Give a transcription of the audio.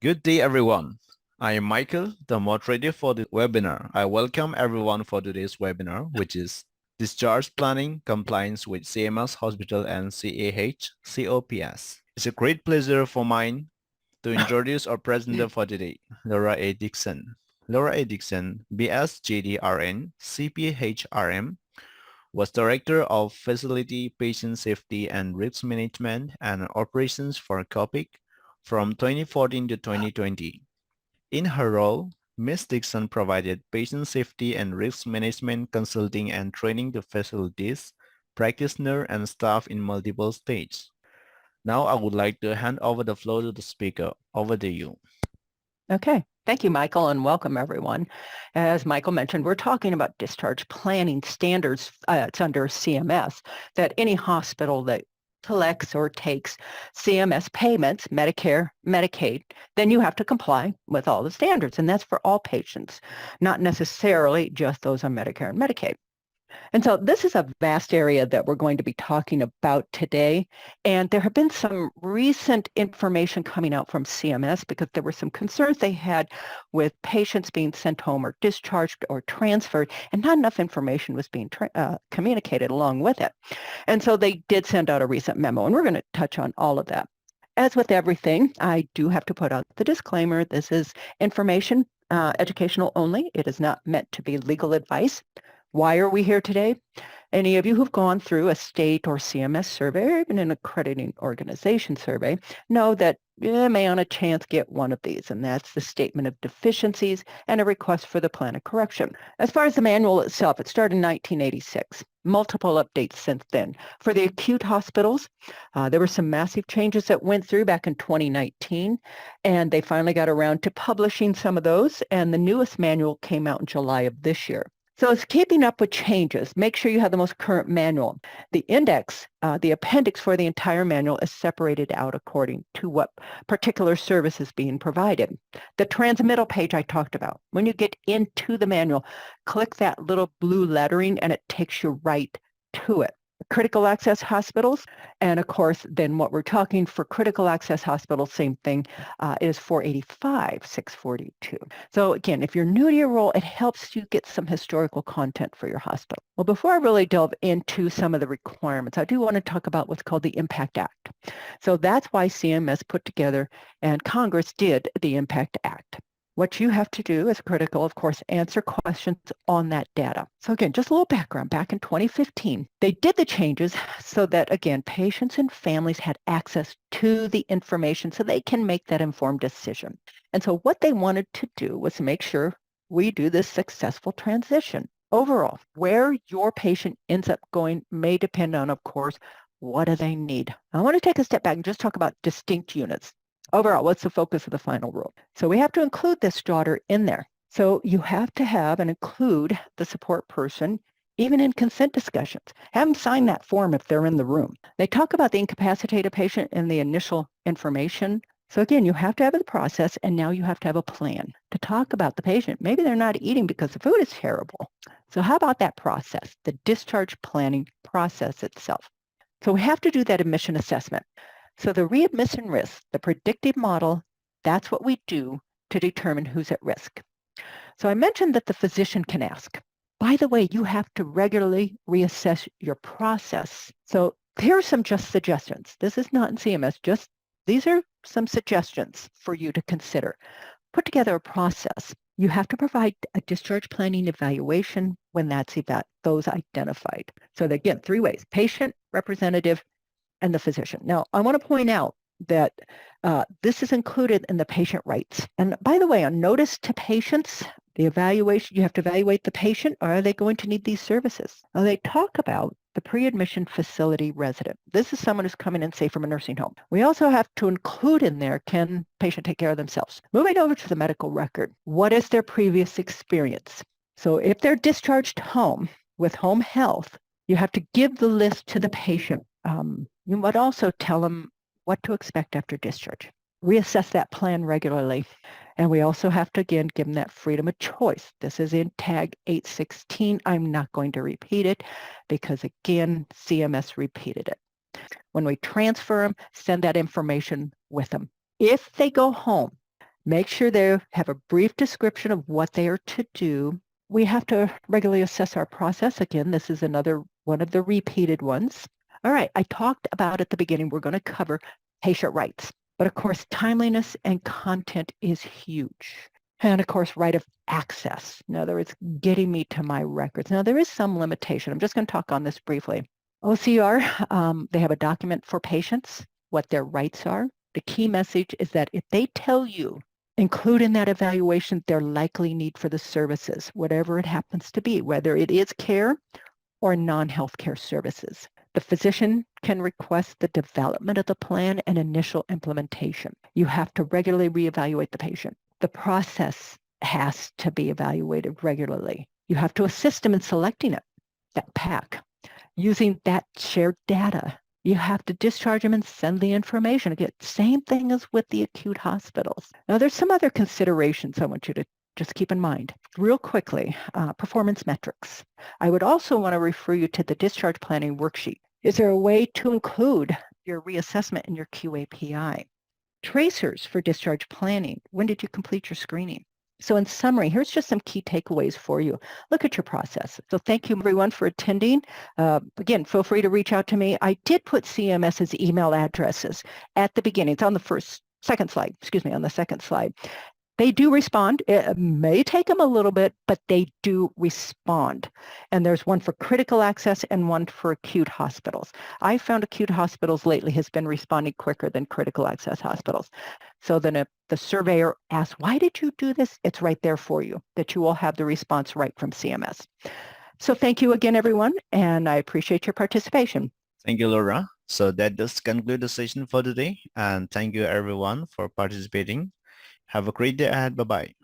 Good day, everyone. I am Michael, the moderator for the webinar. I welcome everyone for today's webinar, which is Discharge Planning Compliance with CMS Hospital and CAH, CoPs. It's a great pleasure for mine to introduce our presenter for today, Laura A. Dixon. Laura A. Dixon, BS JDRN, CPHRM, was Director of Facility Patient Safety and Risk Management and Operations for COPIC from 2014 to 2020. In her role, Ms. Dixon provided patient safety and risk management consulting and training to facilities, practitioners, and staff in multiple states. Now I would like to hand over the floor to the speaker. Over to you. Okay. Thank you, Michael, and welcome everyone. As Michael mentioned, we're talking about discharge planning standards. It's under CMS, that any hospital that collects or takes CMS payments, Medicare, Medicaid, then you have to comply with all the standards. And that's for all patients, not necessarily just those on Medicare and Medicaid. And so this is a vast area that we're going to be talking about today. And there have been some recent information coming out from CMS because there were some concerns they had with patients being sent home or discharged or transferred, and not enough information was being communicated along with it. And so they did send out a recent memo, and we're going to touch on all of that. As with everything, I do have to put out the disclaimer. This is information, educational only. It is not meant to be legal advice. Why are we here today? Any of you who've gone through a state or CMS survey or even an accrediting organization survey know that you may on a chance get one of these, and that's the statement of deficiencies and a request for the plan of correction. As far as the manual itself, it started in 1986. Multiple updates since then. For the acute hospitals, there were some massive changes that went through back in 2019, and they finally got around to publishing some of those, and the newest manual came out in July of this year. So it's keeping up with changes. Make sure you have the most current manual. The index, the appendix for the entire manual is separated out according to what particular service is being provided. The transmittal page I talked about, when you get into the manual, click that little blue lettering and it takes you right to it. Critical access hospitals, and of course, then what we're talking for critical access hospitals, same thing, is 485-642. So again, if you're new to your role, it helps you get some historical content for your hospital. Well, before I really delve into some of the requirements, I do want to talk about what's called the Impact Act. So that's why CMS put together and Congress did the Impact Act. What you have to do is critical, of course, answer questions on that data. So again, just a little background. Back in 2015, they did the changes so that, again, patients and families had access to the information so they can make that informed decision. And so what they wanted to do was to make sure we do this successful transition. Overall, where your patient ends up going may depend on, of course, what do they need. I want to take a step back and just talk about distinct units. Overall, what's the focus of the final rule? So we have to include this daughter in there. So you have to have and include the support person, even in consent discussions. Have them sign that form if they're in the room. They talk about the incapacitated patient in the initial information. So again, you have to have the process, and now you have to have a plan to talk about the patient. Maybe they're not eating because the food is terrible. So how about that process, the discharge planning process itself? So we have to do that admission assessment. So the readmission risk, the predictive model, that's what we do to determine who's at risk. So I mentioned that the physician can ask. By the way, you have to regularly reassess your process. So here are some just suggestions. This is not in CMS, just these are some suggestions for you to consider. Put together a process. You have to provide a discharge planning evaluation when that's those identified. So again, 3 ways: patient, representative, and the physician. Now, I want to point out that this is included in the patient rights. And by the way, on notice to patients, the evaluation, you have to evaluate the patient. Are they going to need these services? Now, they talk about the pre-admission facility resident. This is someone who's coming in, say, from a nursing home. We also have to include in there, can patient take care of themselves? Moving over to the medical record, what is their previous experience? So if they're discharged home with home health, you have to give the list to the patient. You might also tell them what to expect after discharge. Reassess that plan regularly. And we also have to, again, give them that freedom of choice. This is in tag 816. I'm not going to repeat it because, again, CMS repeated it. When we transfer them, send that information with them. If they go home, Make sure they have a brief description of what they are to do. We have to regularly assess our process. Again, this is another one of the repeated ones. All right, I talked about at the beginning, we're going to cover patient rights. But of course, timeliness and content is huge. And of course, right of access. In other words, getting me to my records. Now, there is some limitation. I'm just going to talk on this briefly. OCR, they have a document for patients, what their rights are. The key message is that if they tell you, include in that evaluation their likely need for the services, whatever it happens to be, whether it is care or non-healthcare services. The physician can request the development of the plan and initial implementation. You have to regularly reevaluate the patient. The process has to be evaluated regularly. You have to assist them in selecting it, that pack, using that shared data. You have to discharge them and send the information. Again, same thing as with the acute hospitals. Now, there's some other considerations I want you to just keep in mind. Real quickly, performance metrics. I would also want to refer you to the discharge planning worksheet. Is there a way to include your reassessment in your QAPI? Tracers for discharge planning. When did you complete your screening? So in summary, here's just some key takeaways for you. Look at your process. So thank you everyone for attending. Again, feel free to reach out to me. I did put CMS's email addresses at the beginning. It's on the second slide. They do respond. It may take them a little bit, but they do respond. And there's one for critical access and one for acute hospitals. I found acute hospitals lately has been responding quicker than critical access hospitals. So then if the surveyor asks, why did you do this? It's right there for you, that you will have the response right from CMS. So thank you again, everyone, and I appreciate your participation. Thank you, Laura. So that does conclude the session for today. And thank you everyone for participating. Have a great day ahead. Bye-bye.